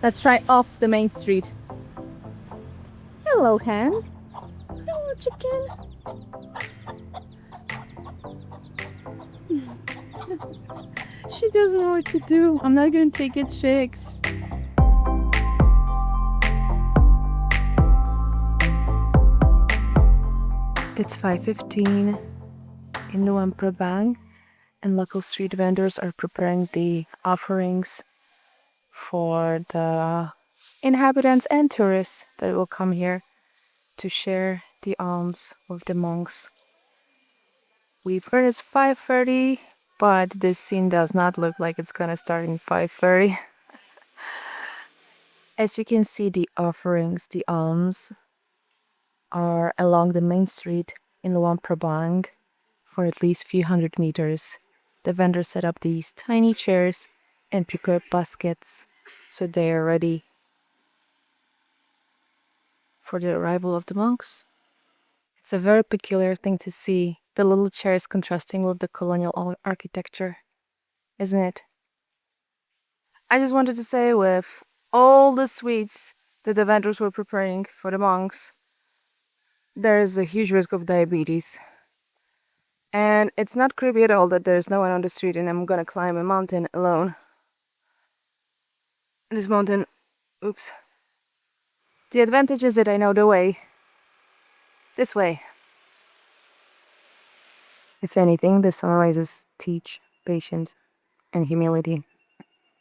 Let's try off the main street. Hello, hen. Hello, chicken. She doesn't know what to do. I'm not gonna take it, chicks. It's 5:15 in Luang Prabang, and local street vendors are preparing the offerings for the inhabitants and tourists that will come here to share the alms with the monks. We've heard it's 5:30, but this scene does not look like it's gonna start in 5:30. As you can see, the offerings, the alms, are along the main street in Luang Prabang for at least few hundred meters. The vendors set up these tiny chairs and prepared baskets so they are ready for the arrival of the monks. It's a very peculiar thing to see, the little chairs contrasting with the colonial architecture, isn't it? I just wanted to say, with all the sweets that the vendors were preparing for the monks, there is a huge risk of diabetes. And it's not creepy at all that there's no one on the street and I'm gonna climb a mountain alone. This mountain, oops. The advantage is that I know the way. This way. If anything, the sunrises teach patience and humility.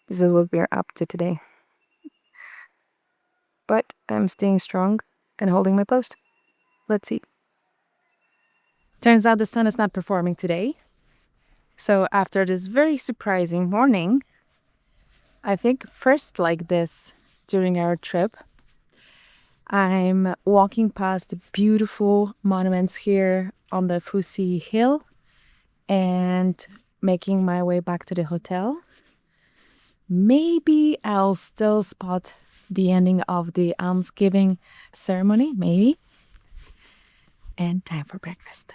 This is what we're up to today. But I'm staying strong and holding my post. Let's see. Turns out the sun is not performing today. So after this very surprising morning, I think first like this during our trip, I'm walking past the beautiful monuments here on the Phousi Hill and making my way back to the hotel. Maybe I'll still spot the ending of the almsgiving ceremony, maybe. And time for breakfast.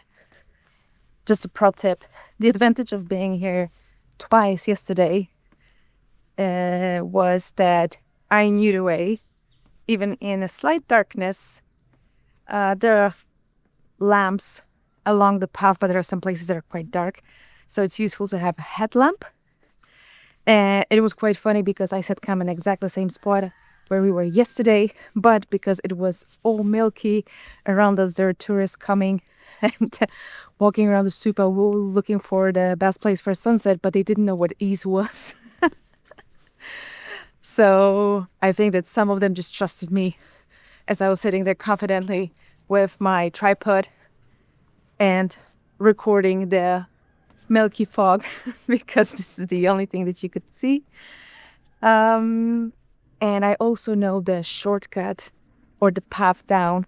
Just a pro tip, the advantage of being here twice yesterday was that I knew the way. Even in a slight darkness, there are lamps along the path, but there are some places that are quite dark. So it's useful to have a headlamp. And it was quite funny because I set camp in exactly the same spot where we were yesterday, but because it was all milky around us, there are tourists coming and walking around the super looking for the best place for sunset, but they didn't know what ease was. So I think that some of them just trusted me as I was sitting there confidently with my tripod and recording the milky fog because this is the only thing that you could see. And I also know the shortcut or the path down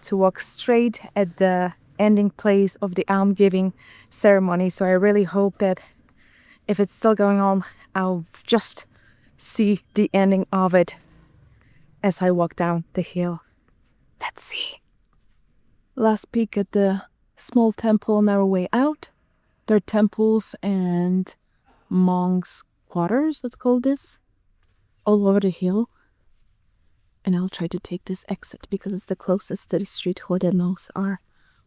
to walk straight at the ending place of the almsgiving ceremony. So I really hope that if it's still going on, I'll just see the ending of it as I walk down the hill. Let's see. Last peek at the small temple on our way out. There are temples and monks' quarters, let's call this, all over the hill. And I'll try to take this exit because it's the closest to the street where the monks are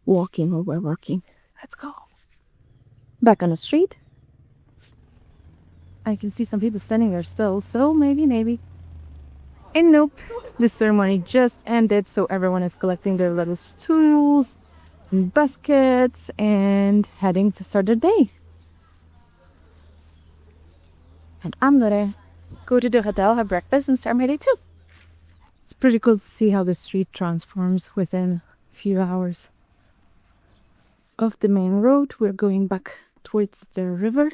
walking or we're working. Let's go. Back on the street. I can see some people standing there still, so maybe. And nope, the ceremony just ended, so everyone is collecting their little stools and baskets and heading to start their day. And I'm gonna go to the hotel, have breakfast, and start my day too. It's pretty cool to see how the street transforms within a few hours. Off the main road, we're going back towards the river.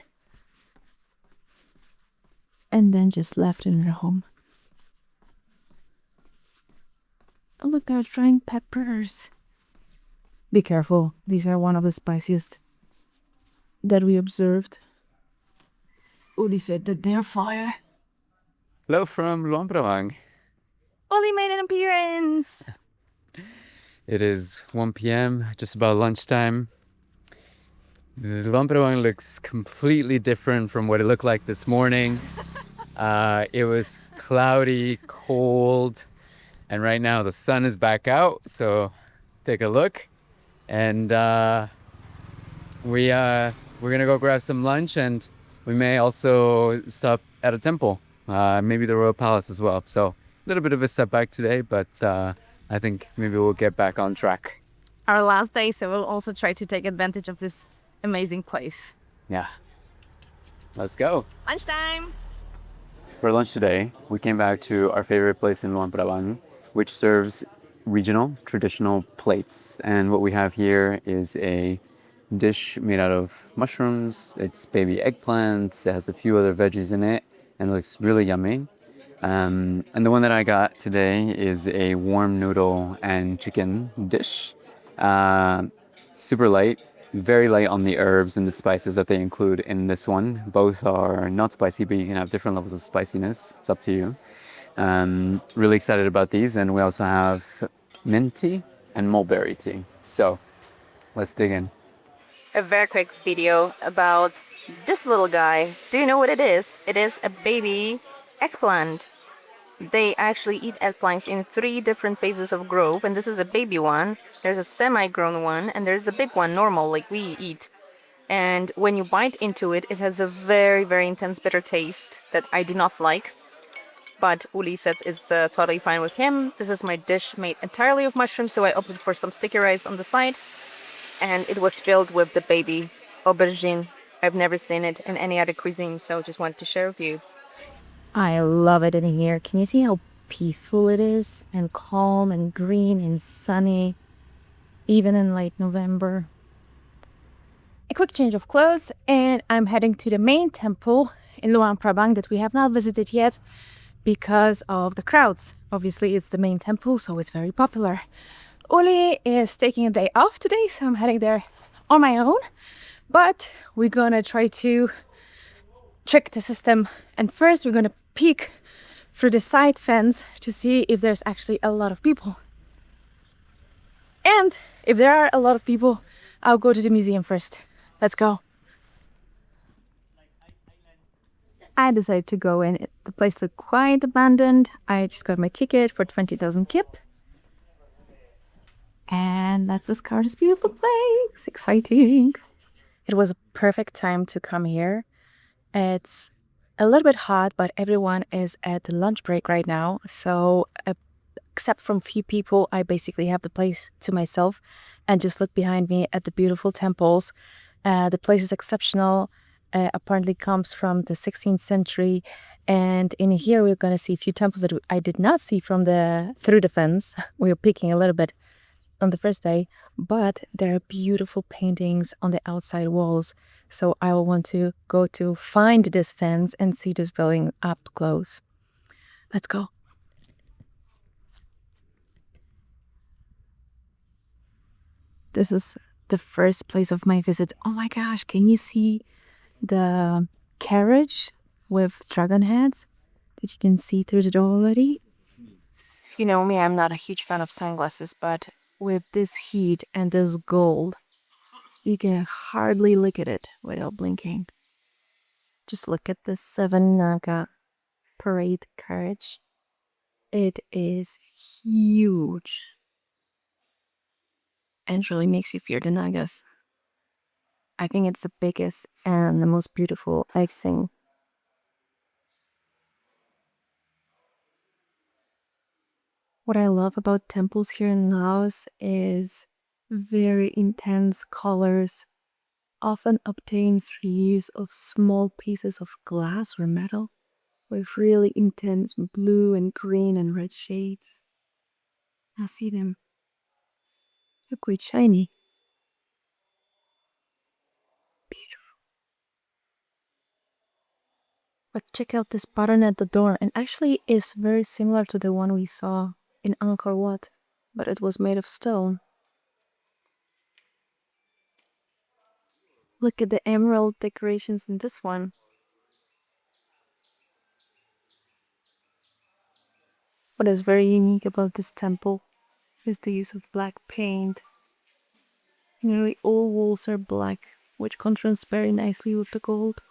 And then just left in our home. Oh, look, they're trying peppers. Be careful, these are one of the spiciest that we observed. Uli said that they're fire. Hello from Luang Prabang. Uli made an appearance! It is 1 p.m., just about lunchtime. Luang Prabang looks completely different from what it looked like this morning. It was cloudy, cold, and right now the sun is back out. So take a look, and we're gonna go grab some lunch, and we may also stop at a temple, maybe the royal palace as well. So a little bit of a setback today, but I think maybe we'll get back on track. Our last day, so we'll also try to take advantage of this amazing place. Yeah, let's go. Lunchtime! For lunch today, we came back to our favorite place in Luang Prabang, which serves regional traditional plates. And what we have here is a dish made out of mushrooms. It's baby eggplants. It has a few other veggies in it, and it looks really yummy. And the one that I got today is a warm noodle and chicken dish. Super light, very light on the herbs and the spices that they include in this one. Both are not spicy, but you can have different levels of spiciness. It's up to you. Really excited about these. And we also have mint tea and mulberry tea. So let's dig in. A very quick video about this little guy. Do you know what it is? It is a baby eggplant. They actually eat eggplants in 3 different phases of growth, and this is a baby one. There's a semi-grown one, and there's the big one, normal, like we eat. And when you bite into it, it has a very, very intense bitter taste that I do not like. But Uli says it's totally fine with him. This is my dish made entirely of mushrooms, so I opted for some sticky rice on the side. And it was filled with the baby aubergine. I've never seen it in any other cuisine, so just wanted to share with you. I love it in here. Can you see how peaceful it is? And calm and green and sunny, even in late November. A quick change of clothes, and I'm heading to the main temple in Luang Prabang that we have not visited yet because of the crowds. Obviously, it's the main temple, so it's very popular. Uli is taking a day off today, so I'm heading there on my own. But we're gonna try to trick the system. And first, we're gonna peek through the side fence to see if there's actually a lot of people. And if there are a lot of people, I'll go to the museum first. Let's go. I decided to go in. The place looked quite abandoned. I just got my ticket for 20,000 kip. And let's discover this beautiful place. Exciting. It was a perfect time to come here. It's a little bit hot, but everyone is at the lunch break right now. So except from few people, I basically have the place to myself and just look behind me at the beautiful temples. The place is exceptional. Apparently comes from the 16th century. And in here, we're going to see a few temples that I did not see from through the fence. We were peeking a little bit on the first day, but there are beautiful paintings on the outside walls. So I will want to go to find this fence and see this building up close. Let's go. This is the first place of my visit. Oh my gosh, can you see the carriage with dragon heads that you can see through the door already? So you know me, I'm not a huge fan of sunglasses, but with this heat and this gold, you can hardly look at it without blinking. Just look at the 7 Naga parade carriage. It is huge and really makes you fear the Nagas. I think it's the biggest and the most beautiful I've seen. What I love about temples here in Laos is very intense colors, often obtained through use of small pieces of glass or metal with really intense blue and green and red shades. I see them. They're quite shiny. Beautiful. But check out this pattern at the door, and actually is very similar to the one we saw in Angkor Wat, but it was made of stone. Look at the emerald decorations in this one. What is very unique about this temple is the use of black paint. Nearly all walls are black, which contrasts very nicely with the gold.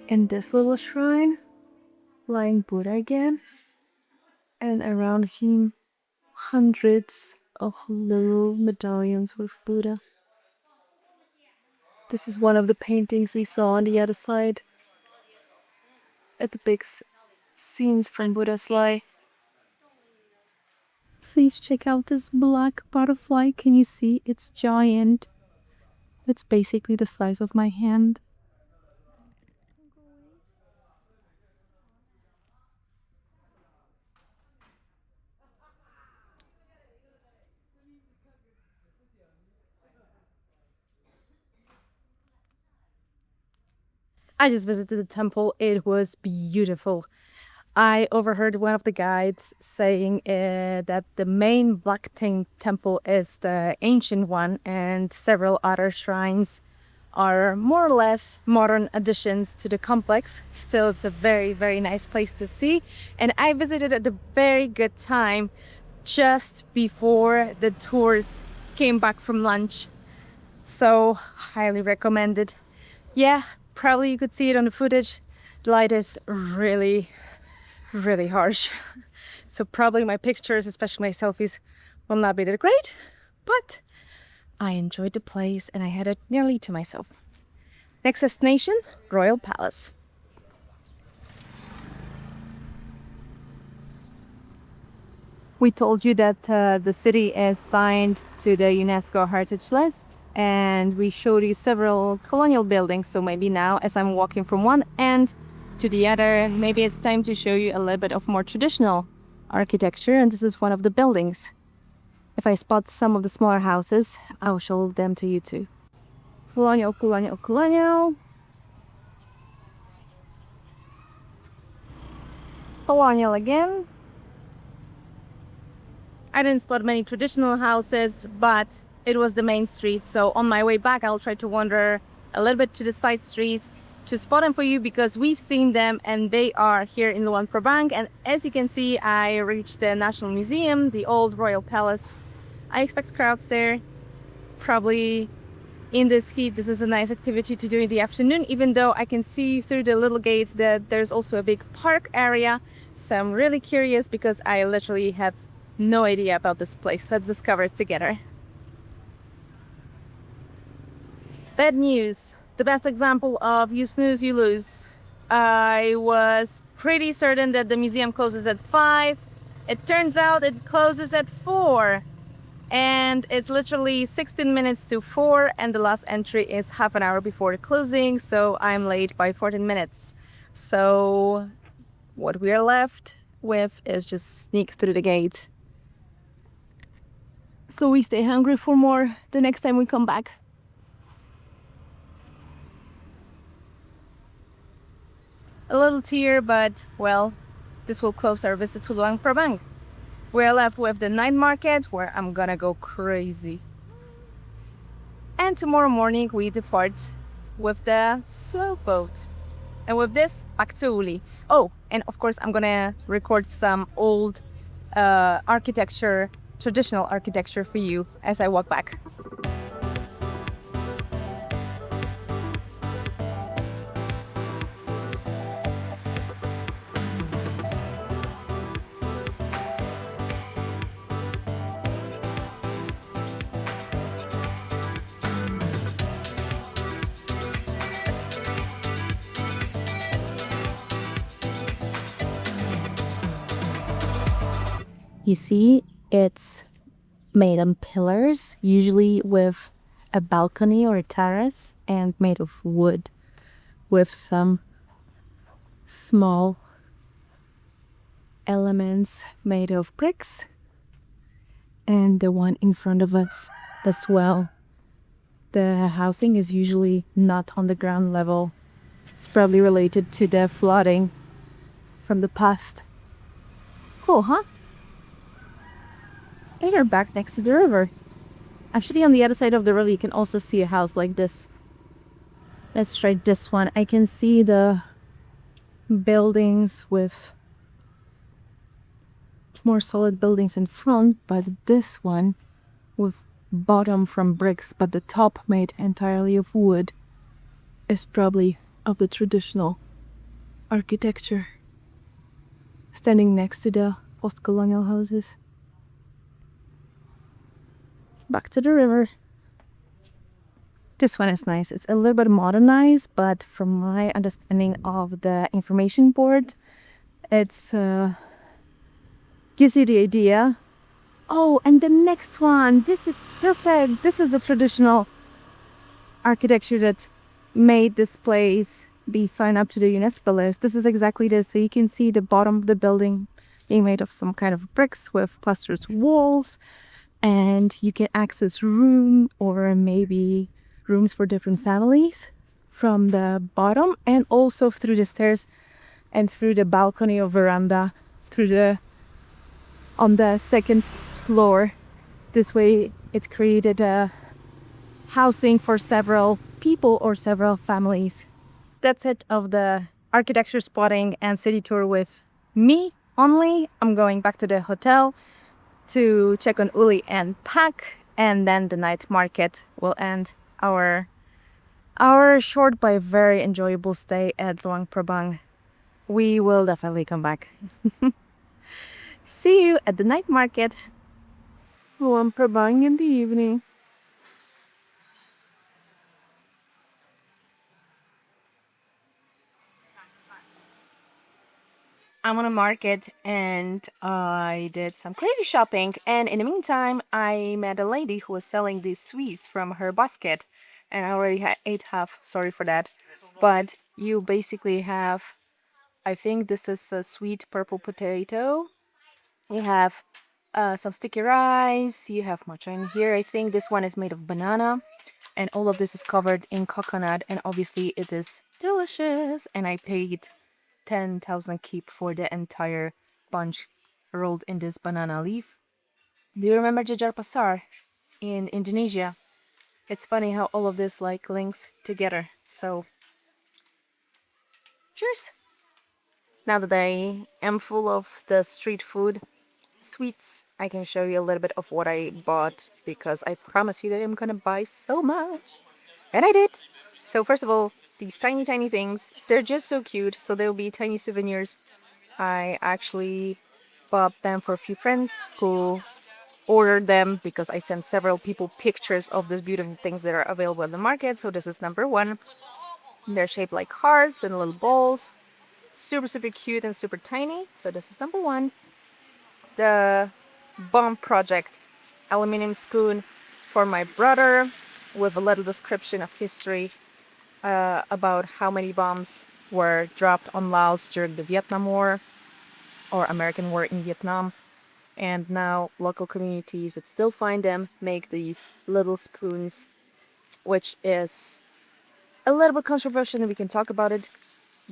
In this little shrine, lying Buddha again, and around him, hundreds of little medallions with Buddha. This is one of the paintings we saw on the other side at the big scenes from Buddha's life. Please check out this black butterfly. Can you see? It's giant. It's basically the size of my hand. I just visited the temple. It was beautiful. I overheard one of the guides saying that the main Black Ting temple is the ancient one, and several other shrines are more or less modern additions to the complex. Still, it's a very, very nice place to see. And I visited at a very good time, just before the tours came back from lunch. So, highly recommended. Yeah, probably you could see it on the footage. The light is really harsh. So probably my pictures, especially my selfies, will not be that great, but I enjoyed the place and I had it nearly to myself. Next destination, Royal Palace. We told you that the city is signed to the UNESCO Heritage List, and we showed you several colonial buildings. So maybe now, as I'm walking from one end to the other, maybe it's time to show you a little bit of more traditional architecture, and this is one of the buildings. If I spot some of the smaller houses, I'll show them to you too. Colonial, colonial, colonial. Colonial again. I didn't spot many traditional houses, but it was the main street. So on my way back, I'll try to wander a little bit to the side streets to spot them for you, because we've seen them and they are here in Luang Prabang. And as you can see, I reached the National Museum, the old Royal Palace. I expect crowds there. Probably in this heat, this is a nice activity to do in the afternoon, even though I can see through the little gate that there's also a big park area. So I'm really curious because I literally have no idea about this place. Let's discover it together. Bad news. The best example of you snooze, you lose. I was pretty certain that the museum closes at 5. It turns out it closes at 4. And it's literally 16 minutes to 4, and the last entry is half an hour before the closing, so I'm late by 14 minutes. So what we're left with is just sneak through the gate, so we stay hungry for more the next time we come back. A little tear, but well, this will close our visit to Luang Prabang. We're left with the night market, where I'm gonna go crazy. And tomorrow morning we depart with the slow boat. And with this, back to Uli. Oh, and of course I'm gonna record some old architecture, traditional architecture for you as I walk back. You see, it's made on pillars, usually with a balcony or a terrace, and made of wood with some small elements made of bricks. And the one in front of us as well. The housing is usually not on the ground level. It's probably related to the flooding from the past. Cool, huh? And you're back next to the river. Actually, on the other side of the river, you can also see a house like this. Let's try this one. I can see the buildings with more solid buildings in front, but this one with bottom from bricks, but the top made entirely of wood, is probably of the traditional architecture standing next to the post-colonial houses. Back to the river. This one is nice. It's a little bit modernized, but from my understanding of the information board, it's gives you the idea. Oh, and the next one. This is perfect. This is the traditional architecture that made this place be signed up to the UNESCO list. This is exactly this. So you can see the bottom of the building being made of some kind of bricks with plastered walls, and you can access room or maybe rooms for different families from the bottom, and also through the stairs and through the balcony or veranda on the second floor. This way it created a housing for several people or several families. That's it of the architecture spotting and city tour with me only. I'm going back to the hotel to check on Uli and pack, and then the night market will end our short but very enjoyable stay at Luang Prabang. We will definitely come back. See you at the night market. Luang Prabang in the evening. I'm on a market and I did some crazy shopping, and in the meantime I met a lady who was selling these sweets from her basket, and I already ate half, sorry for that. But you basically have, I think this is a sweet purple potato, you have some sticky rice, you have matcha in here. I think this one is made of banana, and all of this is covered in coconut, and obviously it is delicious, and I paid 10,000 keep for the entire bunch rolled in this banana leaf. Do you remember Jajar Pasar in Indonesia? It's funny how all of this like links together. So, cheers! Now that I am full of the street food sweets, I can show you a little bit of what I bought, because I promise you that I'm gonna buy so much. And I did! So first of all, these tiny things, they're just so cute, so they'll be tiny souvenirs. I actually bought them for a few friends who ordered them because I sent several people pictures of these beautiful things that are available in the market. So this is number one. They're shaped like hearts and little balls. Super cute and super tiny. So this is number one. The Bomb Project aluminum spoon for my brother, with a little description of history about how many bombs were dropped on Laos during the Vietnam War or American War in Vietnam. And now local communities that still find them make these little spoons, which is a little bit controversial and we can talk about it.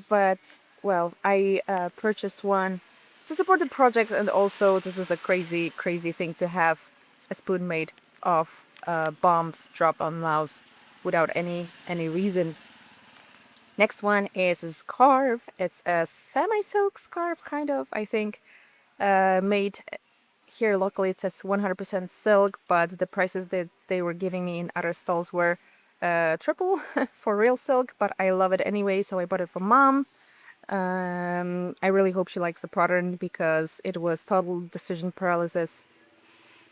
But, well, I purchased one to support the project, and also this is a crazy thing to have a spoon made of bombs dropped on Laos without any reason. Next one is a scarf. It's a semi-silk scarf, kind of, I think, made here locally. It says 100% silk, but the prices that they were giving me in other stalls were triple for real silk, but I love it anyway, so I bought it for mom. I really hope she likes the pattern because it was total decision paralysis.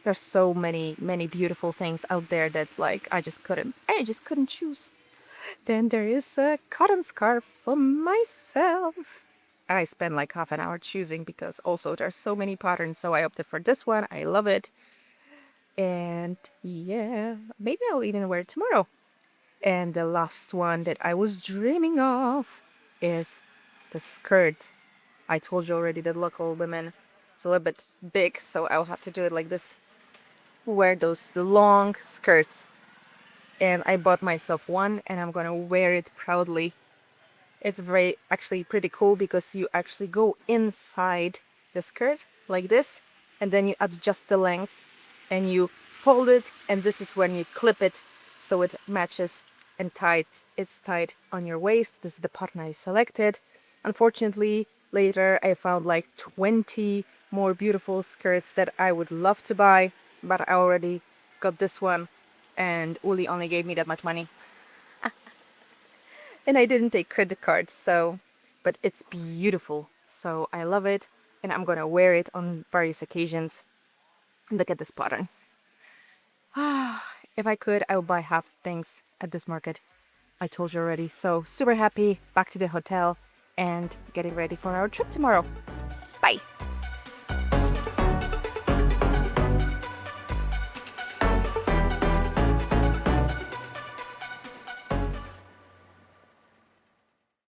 There's so many beautiful things out there that like I just couldn't choose. Then there is a cotton scarf for myself. I spent like half an hour choosing because also there's so many patterns, so I opted for this one. I love it. And yeah, maybe I'll even wear it tomorrow. And the last one that I was dreaming of is the skirt. I told you already that local women, it's a little bit big, so I'll have to do it like this. Wear those long skirts. And I bought myself one and I'm gonna wear it proudly. It's actually pretty cool because you actually go inside the skirt like this, and then you adjust the length and you fold it, and this is when you clip it so it matches and it's tied on your waist. This is the pattern I selected. Unfortunately, later I found like 20 more beautiful skirts that I would love to buy, but I already got this one and Uli only gave me that much money. And I didn't take credit cards, so but it's beautiful. So I love it, and I'm gonna wear it on various occasions. Look at this pattern. If I could, I would buy half things at this market. I told you already. So super happy, back to the hotel and getting ready for our trip tomorrow.